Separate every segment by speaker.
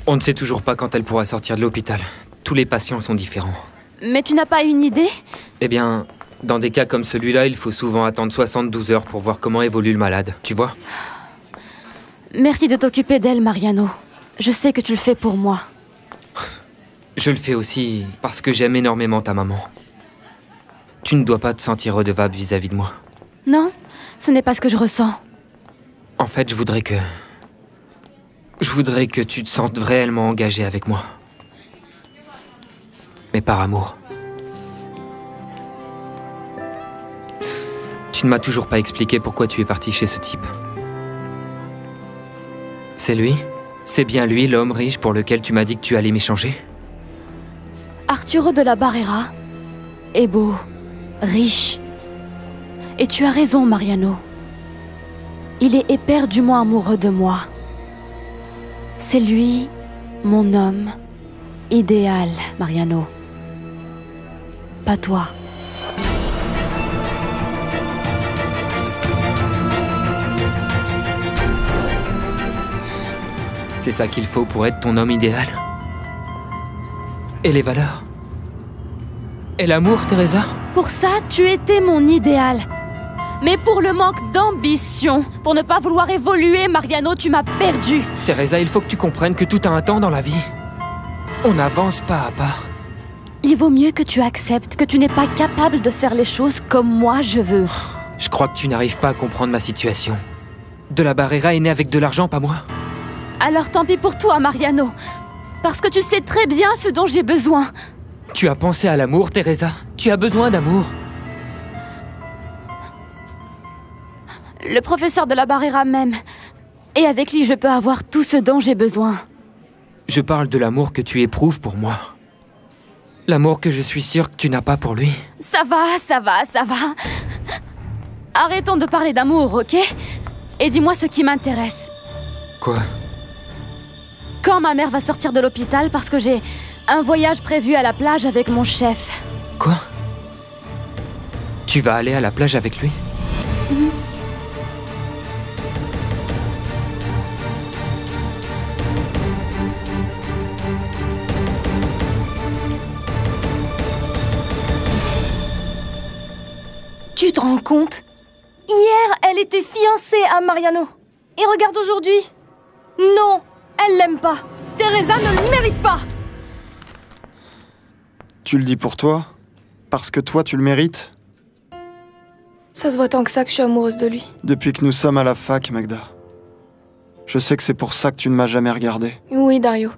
Speaker 1: On ne sait toujours pas quand elle pourra sortir de l'hôpital. Tous les patients sont différents.
Speaker 2: Mais tu n'as pas une idée?
Speaker 1: Eh bien, dans des cas comme celui-là, il faut souvent attendre 72 heures pour voir comment évolue le malade, tu vois?
Speaker 2: Merci de t'occuper d'elle, Mariano. Je sais que tu le fais pour moi.
Speaker 1: Je le fais aussi parce que j'aime énormément ta maman. Tu ne dois pas te sentir redevable vis-à-vis de moi.
Speaker 2: Non, ce n'est pas ce que je ressens.
Speaker 1: En fait, je voudrais que tu te sentes réellement engagé avec moi. Mais par amour. Tu ne m'as toujours pas expliqué pourquoi tu es parti chez ce type. C'est lui? C'est bien lui, l'homme riche pour lequel tu m'as dit que tu allais m'échanger?
Speaker 2: Arturo de la Barrera est beau, riche. Et tu as raison, Mariano. Il est éperdument amoureux de moi. C'est lui, mon homme idéal, Mariano. Pas toi.
Speaker 1: C'est ça qu'il faut pour être ton homme idéal? Et les valeurs? Et l'amour, Teresa?
Speaker 2: Pour ça, tu étais mon idéal. Mais pour le manque d'ambition, pour ne pas vouloir évoluer, Mariano, tu m'as perdu.
Speaker 1: Teresa, il faut que tu comprennes que tout a un temps dans la vie. On avance pas à pas.
Speaker 2: Il vaut mieux que tu acceptes que tu n'es pas capable de faire les choses comme moi je veux.
Speaker 1: Je crois que tu n'arrives pas à comprendre ma situation. De la Barrera est né avec de l'argent, pas moi.
Speaker 2: Alors tant pis pour toi, Mariano. Parce que tu sais très bien ce dont j'ai besoin.
Speaker 1: Tu as pensé à l'amour, Teresa. Tu as besoin d'amour.
Speaker 2: Le professeur de la Barrera m'aime. Et avec lui, je peux avoir tout ce dont j'ai besoin.
Speaker 1: Je parle de l'amour que tu éprouves pour moi. L'amour que je suis sûre que tu n'as pas pour lui.
Speaker 2: Ça va, ça va, ça va. Arrêtons de parler d'amour, ok? Et dis-moi ce qui m'intéresse.
Speaker 1: Quoi?
Speaker 2: Quand ma mère va sortir de l'hôpital parce que j'ai un voyage prévu à la plage avec mon chef.
Speaker 1: Quoi? Tu vas aller à la plage avec lui?
Speaker 3: Tu te rends compte? Hier, elle était fiancée à Mariano. Et regarde aujourd'hui. Non, elle l'aime pas. Teresa ne le mérite pas.
Speaker 4: Tu le dis pour toi? Parce que toi, tu le mérites?
Speaker 3: Ça se voit tant que ça que je suis amoureuse de lui.
Speaker 4: Depuis que nous sommes à la fac, Magda. Je sais que c'est pour ça que tu ne m'as jamais regardé.
Speaker 3: Oui, Dario.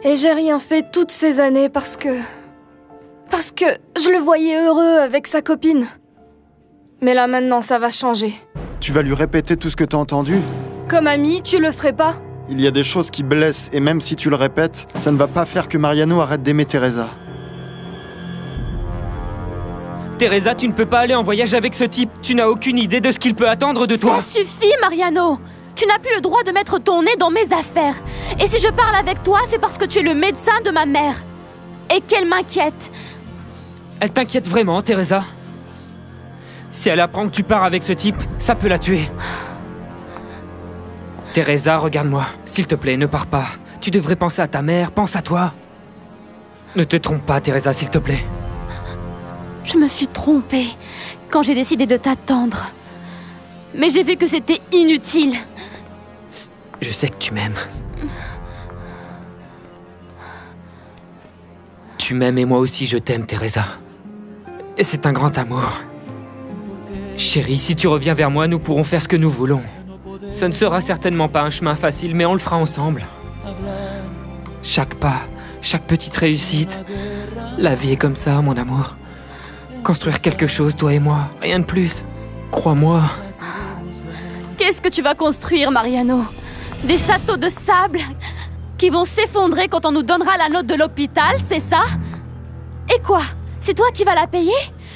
Speaker 3: Et j'ai rien fait toutes ces années parce que je le voyais heureux avec sa copine. Mais là maintenant, ça va changer.
Speaker 4: Tu vas lui répéter tout ce que t'as entendu?
Speaker 3: Comme ami, tu le ferais pas?
Speaker 4: Il y a des choses qui blessent, et même si tu le répètes, ça ne va pas faire que Mariano arrête d'aimer Teresa.
Speaker 1: Teresa, tu ne peux pas aller en voyage avec ce type. Tu n'as aucune idée de ce qu'il peut attendre de toi.
Speaker 2: Ça suffit, Mariano. Tu n'as plus le droit de mettre ton nez dans mes affaires. Et si je parle avec toi, c'est parce que tu es le médecin de ma mère. Et qu'elle m'inquiète.
Speaker 1: Elle t'inquiète vraiment, Teresa? Si elle apprend que tu pars avec ce type, ça peut la tuer. Teresa, regarde-moi. S'il te plaît, ne pars pas. Tu devrais penser à ta mère, pense à toi. Ne te trompe pas, Teresa, s'il te plaît.
Speaker 2: Je me suis trompée quand j'ai décidé de t'attendre. Mais j'ai vu que c'était inutile.
Speaker 1: Je sais que tu m'aimes. Tu m'aimes et moi aussi je t'aime, Teresa. Et c'est un grand amour. Chérie, si tu reviens vers moi, nous pourrons faire ce que nous voulons. Ce ne sera certainement pas un chemin facile, mais on le fera ensemble. Chaque pas, chaque petite réussite. La vie est comme ça, mon amour. Construire quelque chose, toi et moi, rien de plus. Crois-moi.
Speaker 2: Qu'est-ce que tu vas construire, Mariano? Des châteaux de sable qui vont s'effondrer quand on nous donnera la note de l'hôpital, c'est ça? Et quoi? C'est toi qui vas la payer?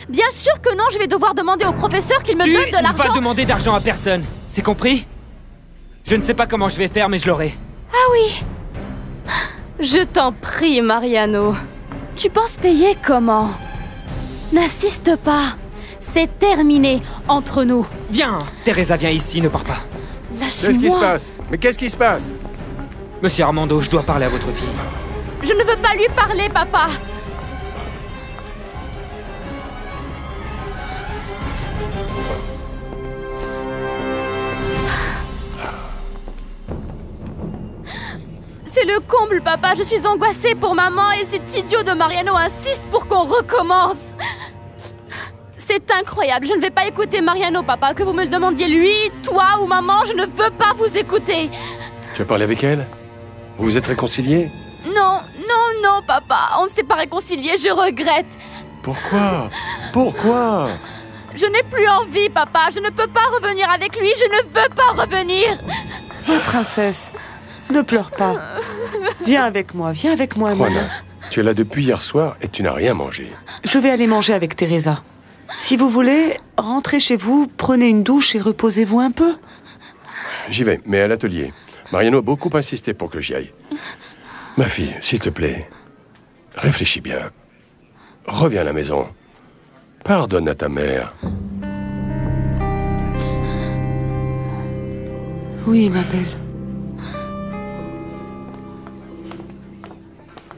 Speaker 2: Bien sûr que non, je vais devoir demander au professeur qu'il me donne de l'argent.
Speaker 1: Tu ne vas demander d'argent à personne, c'est compris? Je ne sais pas comment je vais faire, mais je l'aurai.
Speaker 2: Ah oui. Je t'en prie, Mariano. Tu penses payer comment? N'insiste pas. C'est terminé entre nous.
Speaker 1: Viens, Teresa, viens ici, ne pars pas.
Speaker 2: Lâche-moi.
Speaker 5: Qu'est-ce qui se passe? Mais qu'est-ce qui se passe?
Speaker 1: Monsieur Armando, je dois parler à votre fille.
Speaker 2: Je ne veux pas lui parler, papa. C'est le comble, papa. Je suis angoissée pour maman et cet idiot de Mariano insiste pour qu'on recommence. C'est incroyable. Je ne vais pas écouter Mariano, papa. Que vous me le demandiez lui, toi ou maman, je ne veux pas vous écouter.
Speaker 5: Tu as parlé avec elle? Vous vous êtes réconciliés?
Speaker 2: Non, non, non, papa. On ne s'est pas réconciliés, je regrette.
Speaker 5: Pourquoi? Pourquoi?
Speaker 2: Je n'ai plus envie, papa. Je ne peux pas revenir avec lui. Je ne veux pas revenir.
Speaker 6: Oh, princesse, ne pleure pas. Viens avec moi,
Speaker 5: Juana,
Speaker 6: Nana.
Speaker 5: tu es là depuis hier soir et tu n'as rien mangé.
Speaker 6: Je vais aller manger avec Teresa. Si vous voulez, rentrez chez vous, prenez une douche et reposez-vous un peu.
Speaker 5: J'y vais, mais à l'atelier. Mariano a beaucoup insisté pour que j'y aille. Ma fille, s'il te plaît, réfléchis bien. Reviens à la maison. Pardonne à ta mère.
Speaker 6: Oui, ma belle.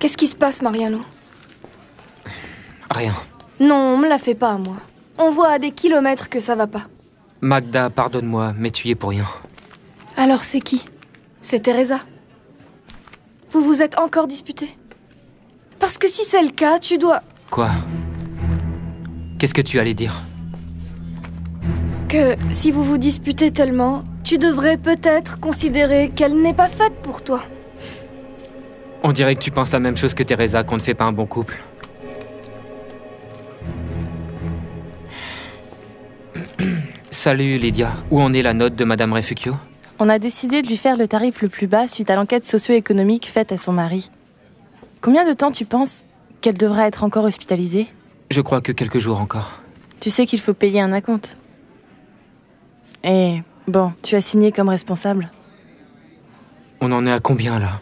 Speaker 3: Qu'est-ce qui se passe, Mariano?
Speaker 1: Rien.
Speaker 3: Non, on me la fait pas, moi. On voit à des kilomètres que ça va pas.
Speaker 1: Magda, pardonne-moi, mais tu y es pour rien.
Speaker 3: Alors c'est qui? C'est Teresa. Vous vous êtes encore disputés? Parce que si c'est le cas, tu dois...
Speaker 1: Quoi? Qu'est-ce que tu allais dire?
Speaker 3: Que si vous vous disputez tellement, tu devrais peut-être considérer qu'elle n'est pas faite pour toi.
Speaker 1: On dirait que tu penses la même chose que Teresa, qu'on ne fait pas un bon couple. Salut Lydia, où en est la note de Madame Refugio?
Speaker 7: On a décidé de lui faire le tarif le plus bas suite à l'enquête socio-économique faite à son mari. Combien de temps tu penses qu'elle devra être encore hospitalisée?
Speaker 1: Je crois que quelques jours encore.
Speaker 7: Tu sais qu'il faut payer un acompte. Et bon, tu as signé comme responsable.
Speaker 1: On en est à combien là?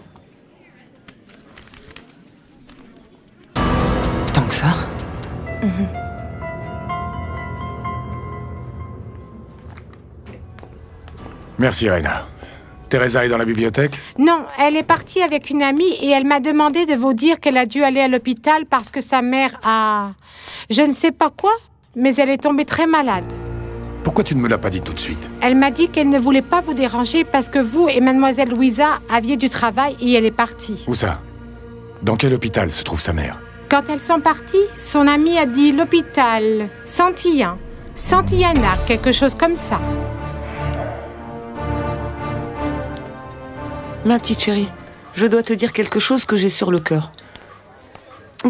Speaker 1: Tant que ça?
Speaker 8: Merci, Reina. Teresa est dans la bibliothèque?
Speaker 9: Non, elle est partie avec une amie et elle m'a demandé de vous dire qu'elle a dû aller à l'hôpital parce que sa mère a... Je ne sais pas quoi, mais elle est tombée très malade.
Speaker 8: Pourquoi tu ne me l'as pas dit tout de suite?
Speaker 9: Elle m'a dit qu'elle ne voulait pas vous déranger parce que vous et mademoiselle Louisa aviez du travail et elle est partie.
Speaker 8: Où ça? Dans quel hôpital se trouve sa mère?
Speaker 9: Quand elles sont parties, son amie a dit l'hôpital Santillan, Santillana, quelque chose comme ça.
Speaker 6: Ma petite chérie, je dois te dire quelque chose que j'ai sur le cœur.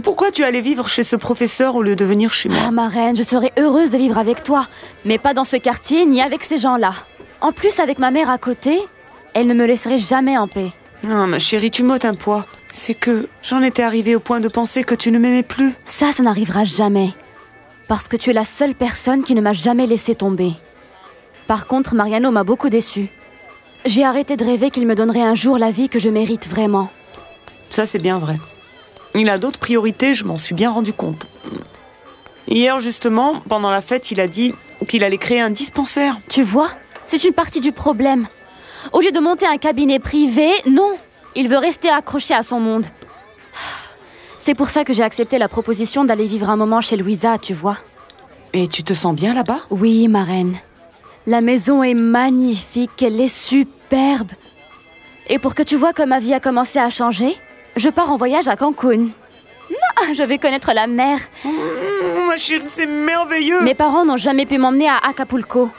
Speaker 6: Pourquoi tu allais vivre chez ce professeur au lieu de venir chez moi?
Speaker 2: Ah, ma reine, je serais heureuse de vivre avec toi, mais pas dans ce quartier ni avec ces gens-là. En plus, avec ma mère à côté, elle ne me laisserait jamais en paix.
Speaker 6: Non, ma chérie, tu m'ôtes un poids. C'est que j'en étais arrivée au point de penser que tu ne m'aimais plus.
Speaker 2: Ça n'arrivera jamais. Parce que tu es la seule personne qui ne m'a jamais laissé tomber. Par contre, Mariano m'a beaucoup déçue. J'ai arrêté de rêver qu'il me donnerait un jour la vie que je mérite vraiment.
Speaker 6: Ça, c'est bien vrai. Il a d'autres priorités, je m'en suis bien rendu compte. Hier, justement, pendant la fête, il a dit qu'il allait créer un dispensaire.
Speaker 2: Tu vois, c'est une partie du problème. Au lieu de monter un cabinet privé, non. Il veut rester accroché à son monde. C'est pour ça que j'ai accepté la proposition d'aller vivre un moment chez Louisa, tu vois.
Speaker 6: Et tu te sens bien là-bas?
Speaker 2: Oui, ma reine. La maison est magnifique, elle est superbe. Et pour que tu vois comme ma vie a commencé à changer, je pars en voyage à Cancun. Non, je vais connaître la mer.
Speaker 6: Ma chérie, c'est merveilleux.
Speaker 2: Mes parents n'ont jamais pu m'emmener à Acapulco.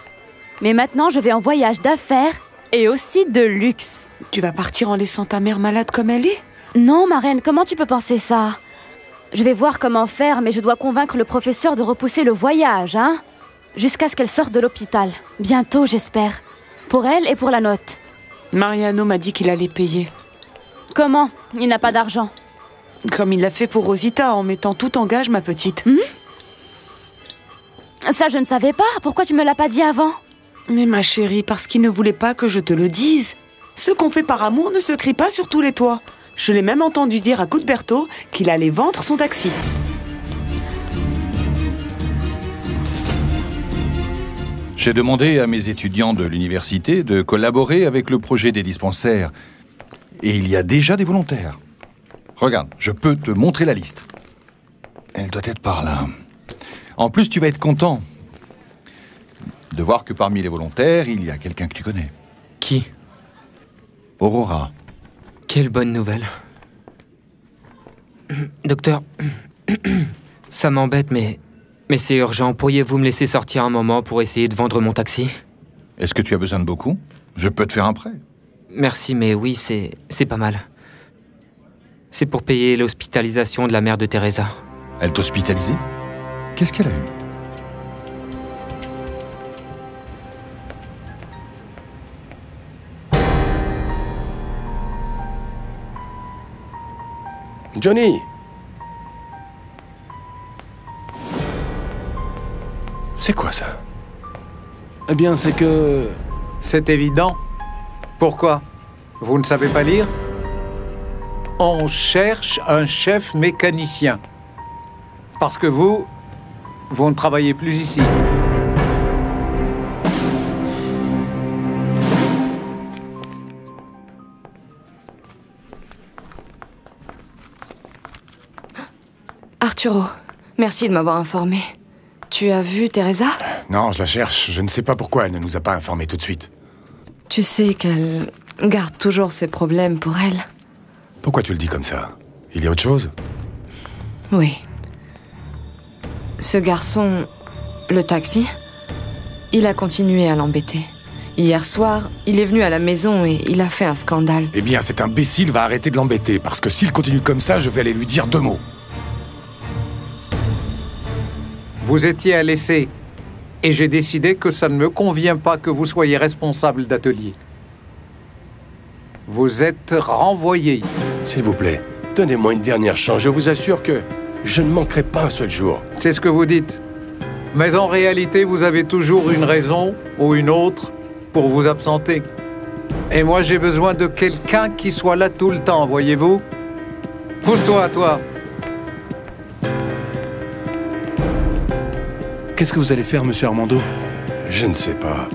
Speaker 2: Mais maintenant, je vais en voyage d'affaires et aussi de luxe.
Speaker 6: Tu vas partir en laissant ta mère malade comme elle est?
Speaker 2: Non, ma reine, comment tu peux penser ça? Je vais voir comment faire, mais je dois convaincre le professeur de repousser le voyage, hein? Jusqu'à ce qu'elle sorte de l'hôpital. Bientôt, j'espère. Pour elle et pour la note.
Speaker 6: Mariano m'a dit qu'il allait payer.
Speaker 2: Comment? Il n'a pas d'argent.
Speaker 6: Comme il l'a fait pour Rosita, en mettant tout en gage, ma petite.
Speaker 2: Ça, je ne savais pas. Pourquoi tu me l'as pas dit avant?
Speaker 6: Mais ma chérie, parce qu'il ne voulait pas que je te le dise. Ce qu'on fait par amour ne se crie pas sur tous les toits. Je l'ai même entendu dire à Cuthberto qu'il allait vendre son taxi.
Speaker 10: J'ai demandé à mes étudiants de l'université de collaborer avec le projet des dispensaires. Et il y a déjà des volontaires. Regarde, je peux te montrer la liste. Elle doit être par là. En plus, tu vas être content de voir que parmi les volontaires, il y a quelqu'un que tu connais.
Speaker 1: Qui?
Speaker 10: Aurora.
Speaker 1: Quelle bonne nouvelle. Docteur, ça m'embête, mais c'est urgent. Pourriez-vous me laisser sortir un moment pour essayer de vendre mon taxi?
Speaker 10: Est-ce que tu as besoin de beaucoup? Je peux te faire un prêt.
Speaker 1: Merci, mais oui, c'est pas mal. C'est pour payer l'hospitalisation de la mère de Teresa.
Speaker 10: Elle t'hospitalisait? Qu'est-ce qu'elle a eu?
Speaker 5: Johnny! C'est quoi ça?
Speaker 4: Eh bien, c'est que...
Speaker 11: C'est évident. Pourquoi? Vous ne savez pas lire? On cherche un chef mécanicien. Parce que vous ne travaillez plus ici.
Speaker 12: Arturo, merci de m'avoir informé. Tu as vu Teresa?
Speaker 8: Non, je la cherche. Je ne sais pas pourquoi elle ne nous a pas informés tout de suite.
Speaker 12: Tu sais qu'elle garde toujours ses problèmes pour elle.
Speaker 8: Pourquoi tu le dis comme ça? Il y a autre chose?
Speaker 12: Oui. Ce garçon, le taxi, il a continué à l'embêter. Hier soir, il est venu à la maison et il a fait un scandale.
Speaker 8: Eh bien, cet imbécile va arrêter de l'embêter, parce que s'il continue comme ça, je vais aller lui dire 2 mots.
Speaker 11: Vous étiez à l'essai. Et j'ai décidé que ça ne me convient pas que vous soyez responsable d'atelier. Vous êtes renvoyé.
Speaker 5: S'il vous plaît, donnez-moi une dernière chance. Je vous assure que je ne manquerai pas un seul jour.
Speaker 11: C'est ce que vous dites. Mais en réalité, vous avez toujours une raison ou une autre pour vous absenter. Et moi, j'ai besoin de quelqu'un qui soit là tout le temps, voyez-vous? Pousse-toi, toi.
Speaker 4: Qu'est-ce que vous allez faire, monsieur Armando?
Speaker 5: Je ne sais pas.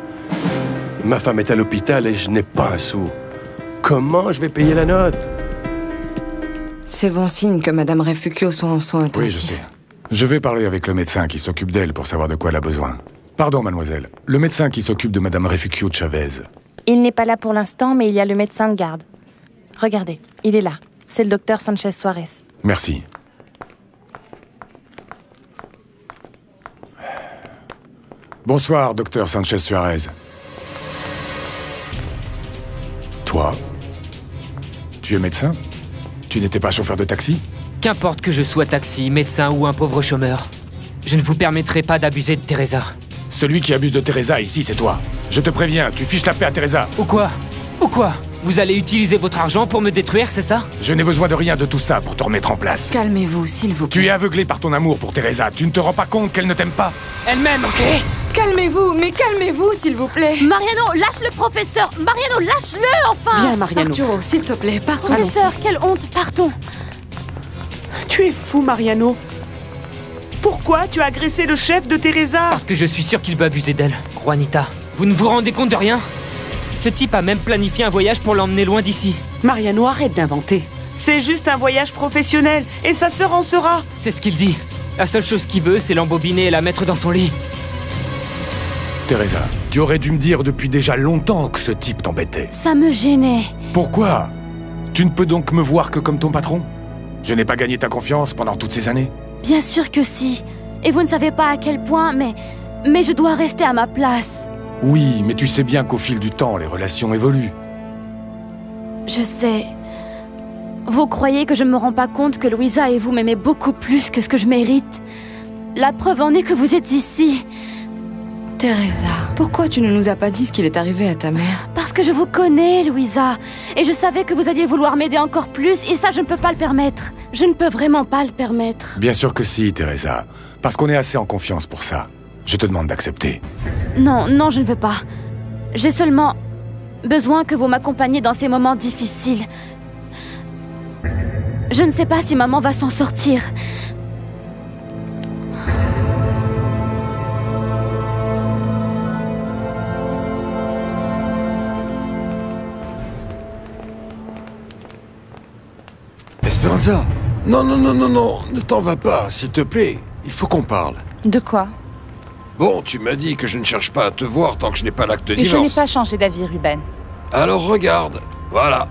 Speaker 5: Ma femme est à l'hôpital et je n'ai pas un sou. Comment je vais payer la note?
Speaker 12: C'est bon signe que Madame Refugio soit en soins intensifs.
Speaker 8: Oui, je sais. Je vais parler avec le médecin qui s'occupe d'elle pour savoir de quoi elle a besoin. Pardon, mademoiselle. Le médecin qui s'occupe de Madame Refugio Chavez.
Speaker 7: Il n'est pas là pour l'instant, mais il y a le médecin de garde. Regardez, il est là. C'est le docteur Sanchez Suarez.
Speaker 8: Merci. Bonsoir, docteur Sanchez Suarez. Toi? Tu es médecin? Tu n'étais pas chauffeur de taxi?
Speaker 1: Qu'importe que je sois taxi, médecin ou un pauvre chômeur, je ne vous permettrai pas d'abuser de Teresa.
Speaker 8: Celui qui abuse de Teresa ici, c'est toi. Je te préviens, tu fiches la paix à Teresa.
Speaker 1: Ou quoi? Ou quoi? Vous allez utiliser votre argent pour me détruire, c'est ça?
Speaker 8: Je n'ai besoin de rien de tout ça pour te remettre en place.
Speaker 12: Calmez-vous, s'il vous plaît.
Speaker 8: Tu es aveuglé par ton amour pour Teresa. Tu ne te rends pas compte qu'elle ne t'aime pas?
Speaker 1: Elle-même, ok?
Speaker 12: Calmez-vous, mais calmez-vous, s'il vous plaît.
Speaker 2: Mariano, lâche le professeur! Mariano, lâche-le, enfin!
Speaker 6: Viens, Mariano.
Speaker 12: Arturo, s'il te plaît, partons d'ici.
Speaker 2: Professeur, quelle honte, partons!
Speaker 6: Tu es fou, Mariano. Pourquoi tu as agressé le chef de Teresa?
Speaker 1: Parce que je suis sûr qu'il veut abuser d'elle. Juanita, vous ne vous rendez compte de rien? Ce type a même planifié un voyage pour l'emmener loin d'ici.
Speaker 6: Mariano, arrête d'inventer. C'est juste un voyage professionnel, et sa sœur en sera.
Speaker 1: C'est ce qu'il dit. La seule chose qu'il veut, c'est l'embobiner et la mettre dans son lit.
Speaker 8: Teresa, tu aurais dû me dire depuis déjà longtemps que ce type t'embêtait.
Speaker 2: Ça me gênait.
Speaker 8: Pourquoi? Tu ne peux donc me voir que comme ton patron? Je n'ai pas gagné ta confiance pendant toutes ces années?
Speaker 2: Bien sûr que si. Et vous ne savez pas à quel point, mais je dois rester à ma place.
Speaker 8: Oui, mais tu sais bien qu'au fil du temps, les relations évoluent.
Speaker 2: Je sais. Vous croyez que je ne me rends pas compte que Louisa et vous m'aimez beaucoup plus que ce que je mérite? La preuve en est que vous êtes ici.
Speaker 12: Teresa, pourquoi tu ne nous as pas dit ce qu'il est arrivé à ta mère?
Speaker 2: Parce que je vous connais, Louisa. Et je savais que vous alliez vouloir m'aider encore plus, et ça, je ne peux pas le permettre. Je ne peux vraiment pas le permettre.
Speaker 8: Bien sûr que si, Teresa. Parce qu'on est assez en confiance pour ça. Je te demande d'accepter.
Speaker 2: Non, non, je ne veux pas. J'ai seulement besoin que vous m'accompagniez dans ces moments difficiles. Je ne sais pas si maman va s'en sortir.
Speaker 5: Esperanza! Non, non, non, non, non, ne t'en va pas, s'il te plaît. Il faut qu'on parle.
Speaker 7: De quoi?
Speaker 5: Bon, tu m'as dit que je ne cherche pas à te voir tant que je n'ai pas l'acte de
Speaker 7: Et
Speaker 5: divorce.
Speaker 7: je n'ai pas changé d'avis, Ruben.
Speaker 5: Alors regarde, voilà.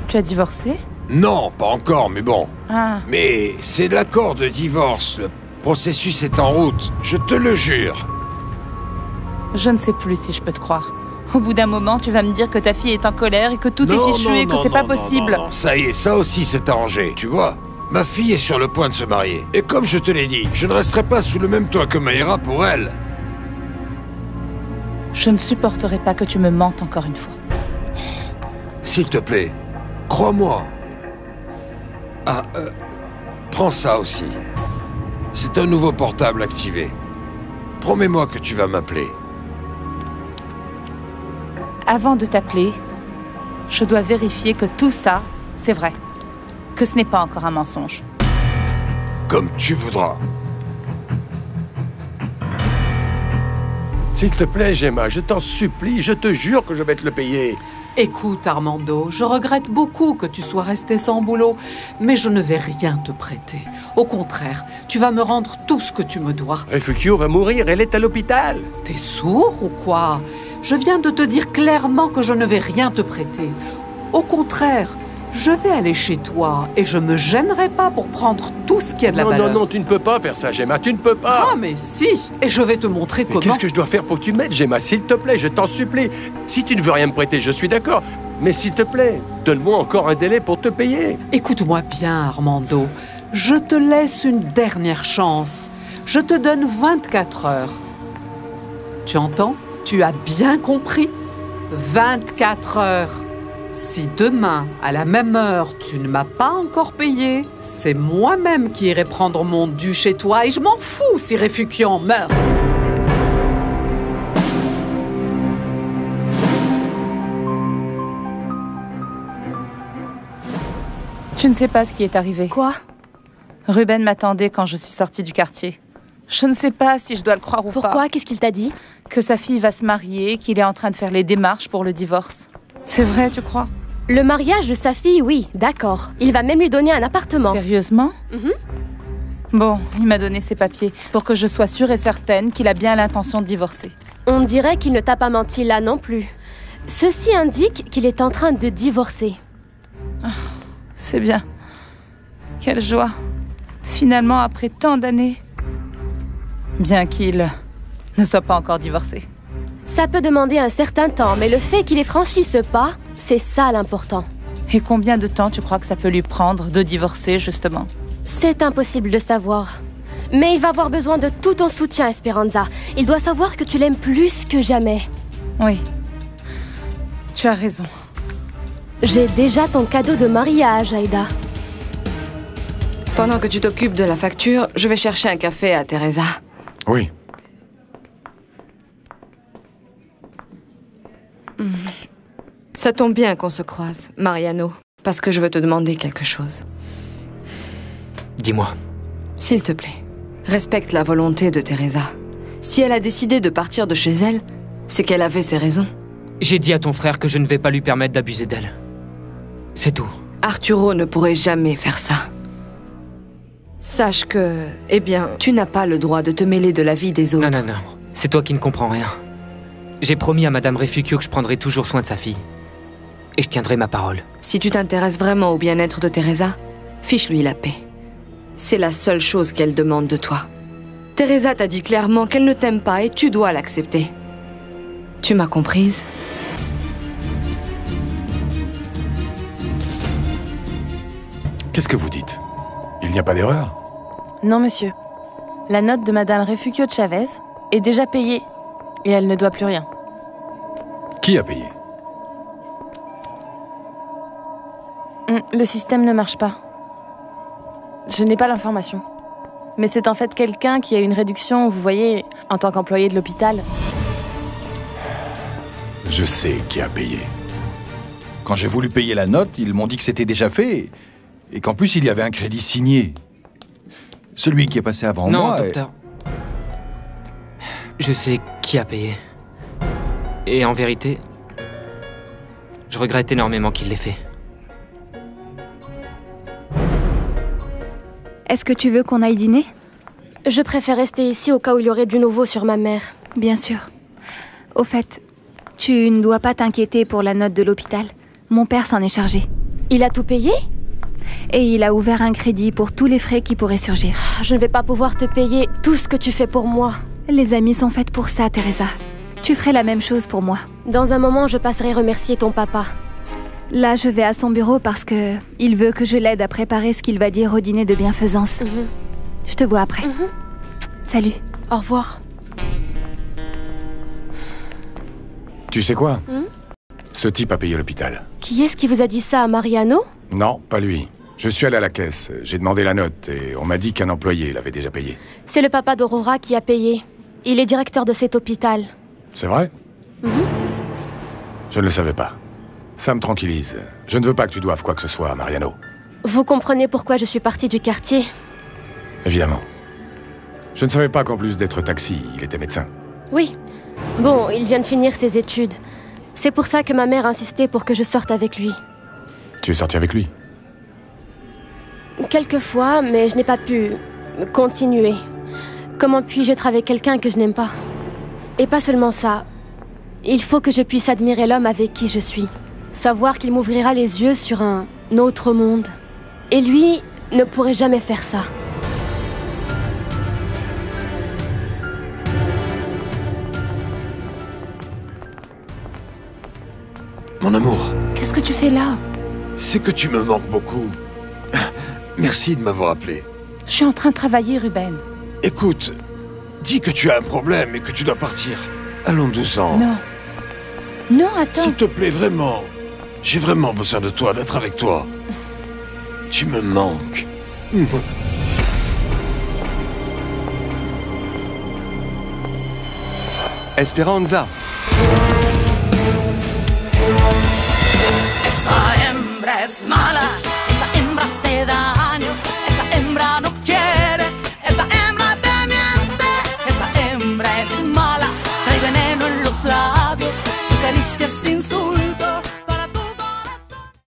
Speaker 7: Tu as divorcé?
Speaker 5: Non, pas encore, mais bon.
Speaker 7: Ah.
Speaker 5: Mais c'est l'accord de divorce. Le processus est en route, je te le jure.
Speaker 7: Je ne sais plus si je peux te croire. Au bout d'un moment, tu vas me dire que ta fille est en colère et que tout est fichu et que c'est pas possible.
Speaker 5: Non, ça y est, ça aussi c'est arrangé, tu vois. Ma fille est sur le point de se marier. Et comme je te l'ai dit, je ne resterai pas sous le même toit que Mayra pour elle.
Speaker 7: Je ne supporterai pas que tu me mentes encore une fois.
Speaker 5: S'il te plaît, crois-moi. Ah, prends ça aussi. C'est un nouveau portable activé. Promets-moi que tu vas m'appeler.
Speaker 7: Avant de t'appeler, je dois vérifier que tout ça, c'est vrai. Que ce n'est pas encore un mensonge.
Speaker 5: Comme tu voudras. S'il te plaît, Gemma, je t'en supplie, je te jure que je vais te le payer.
Speaker 13: Écoute, Armando, je regrette beaucoup que tu sois resté sans boulot, mais je ne vais rien te prêter. Au contraire, tu vas me rendre tout ce que tu me dois.
Speaker 5: Refugio va mourir, elle est à l'hôpital.
Speaker 13: T'es sourd ou quoi? Je viens de te dire clairement que je ne vais rien te prêter. Au contraire, je vais aller chez toi et je me gênerai pas pour prendre tout ce qui a de la valeur.
Speaker 5: Non, non, tu ne peux pas faire ça, Gemma, tu ne peux pas.
Speaker 13: Ah, mais si. Et je vais te montrer comment...
Speaker 5: Qu'est-ce que je dois faire pour que tu m'aides, Gemma? S'il te plaît, je t'en supplie. Si tu ne veux rien me prêter, je suis d'accord. Mais s'il te plaît, donne-moi encore un délai pour te payer.
Speaker 13: Écoute-moi bien, Armando. Je te laisse une dernière chance. Je te donne 24 heures. Tu entends? Tu as bien compris? 24 heures. Si demain, à la même heure, tu ne m'as pas encore payé, c'est moi-même qui irai prendre mon dû chez toi et je m'en fous si Réfugian meurt.
Speaker 7: Tu ne sais pas ce qui est arrivé.
Speaker 3: Quoi?
Speaker 7: Ruben m'attendait quand je suis sortie du quartier. Je ne sais pas si je dois le croire ou pas.
Speaker 3: Pourquoi? Qu'est-ce qu'il t'a dit?
Speaker 7: Que sa fille va se marier, qu'il est en train de faire les démarches pour le divorce. C'est vrai, tu crois?
Speaker 3: Le mariage de sa fille, oui, d'accord. Il va même lui donner un appartement.
Speaker 7: Sérieusement? Bon, il m'a donné ses papiers pour que je sois sûre et certaine qu'il a bien l'intention de divorcer.
Speaker 3: On dirait qu'il ne t'a pas menti là non plus. Ceci indique qu'il est en train de divorcer.
Speaker 7: C'est bien. Quelle joie. Finalement, après tant d'années. Bien qu'il ne soit pas encore divorcé.
Speaker 3: Ça peut demander un certain temps, mais le fait qu'il ait franchi ce pas, c'est ça l'important.
Speaker 7: Et combien de temps tu crois que ça peut lui prendre de divorcer, justement?
Speaker 3: C'est impossible de savoir. Mais il va avoir besoin de tout ton soutien, Esperanza. Il doit savoir que tu l'aimes plus que jamais.
Speaker 7: Oui. Tu as raison.
Speaker 3: J'ai déjà ton cadeau de mariage, Aïda.
Speaker 12: Pendant que tu t'occupes de la facture, je vais chercher un café à Teresa.
Speaker 8: Oui.
Speaker 12: Ça tombe bien qu'on se croise, Mariano, parce que je veux te demander quelque chose.
Speaker 1: Dis-moi.
Speaker 12: S'il te plaît, respecte la volonté de Teresa. Si elle a décidé de partir de chez elle, c'est qu'elle avait ses raisons.
Speaker 1: J'ai dit à ton frère que je ne vais pas lui permettre d'abuser d'elle. C'est tout.
Speaker 12: Arturo ne pourrait jamais faire ça. Sache que, eh bien, tu n'as pas le droit de te mêler de la vie des autres.
Speaker 1: Non, non, non. C'est toi qui ne comprends rien. J'ai promis à Madame Refugio que je prendrai toujours soin de sa fille. Et je tiendrai ma parole.
Speaker 12: Si tu t'intéresses vraiment au bien-être de Teresa, fiche-lui la paix. C'est la seule chose qu'elle demande de toi. Teresa t'a dit clairement qu'elle ne t'aime pas et tu dois l'accepter. Tu m'as comprise?
Speaker 8: Qu'est-ce que vous dites? Il n'y a pas d'erreur?
Speaker 7: Non, monsieur. La note de Madame Refugio Chavez est déjà payée. Et elle ne doit plus rien.
Speaker 8: Qui a payé?
Speaker 7: Le système ne marche pas. Je n'ai pas l'information. Mais c'est en fait quelqu'un qui a une réduction, vous voyez, en tant qu'employé de l'hôpital.
Speaker 8: Je sais qui a payé.
Speaker 10: Quand j'ai voulu payer la note, ils m'ont dit que c'était déjà fait et qu'en plus il y avait un crédit signé. Celui qui est passé avant moi...
Speaker 1: Non, docteur. Je sais qui a payé. Et en vérité, je regrette énormément qu'il l'ait fait.
Speaker 14: Est-ce que tu veux qu'on aille dîner?
Speaker 3: Je préfère rester ici au cas où il y aurait du nouveau sur ma mère.
Speaker 14: Bien sûr. Au fait, tu ne dois pas t'inquiéter pour la note de l'hôpital. Mon père s'en est chargé.
Speaker 3: Il a tout payé?
Speaker 14: Et il a ouvert un crédit pour tous les frais qui pourraient surgir.
Speaker 3: Je ne vais pas pouvoir te payer tout ce que tu fais pour moi.
Speaker 14: Les amis sont faites pour ça, Teresa. Tu ferais la même chose pour moi.
Speaker 3: Dans un moment, je passerai remercier ton papa.
Speaker 14: Là, je vais à son bureau parce que il veut que je l'aide à préparer ce qu'il va dire au dîner de bienfaisance. Je te vois après. Salut.
Speaker 3: Au revoir.
Speaker 8: Tu sais quoi? Ce type a payé l'hôpital.
Speaker 3: Qui est-ce qui vous a dit ça, à Mariano?
Speaker 8: Non, pas lui. Je suis allé à la caisse, j'ai demandé la note et on m'a dit qu'un employé l'avait déjà payé.
Speaker 3: C'est le papa d'Aurora qui a payé. Il est directeur de cet hôpital.
Speaker 8: C'est vrai? Je ne le savais pas. Ça me tranquillise. Je ne veux pas que tu doives quoi que ce soit à Mariano.
Speaker 3: Vous comprenez pourquoi je suis partie du quartier?
Speaker 8: Évidemment. Je ne savais pas qu'en plus d'être taxi, il était médecin.
Speaker 3: Oui. Bon, il vient de finir ses études. C'est pour ça que ma mère insistait pour que je sorte avec lui.
Speaker 8: Tu es sorti avec lui?
Speaker 3: Quelquefois, mais je n'ai pas pu continuer. Comment puis-je être avec quelqu'un que je n'aime pas? Et pas seulement ça. Il faut que je puisse admirer l'homme avec qui je suis. Savoir qu'il m'ouvrira les yeux sur un autre monde. Et lui ne pourrait jamais faire ça.
Speaker 5: Mon amour.
Speaker 7: Qu'est-ce que tu fais là?
Speaker 5: C'est que tu me manques beaucoup. Merci de m'avoir appelé.
Speaker 7: Je suis en train de travailler, Ruben.
Speaker 5: Écoute, dis que tu as un problème et que tu dois partir. Allons-nous-en.
Speaker 7: Non. Non, attends.
Speaker 5: S'il te plaît, vraiment. J'ai vraiment besoin de toi, d'être avec toi. Tu me manques.
Speaker 15: Esperanza.
Speaker 16: Esa hembra es mala.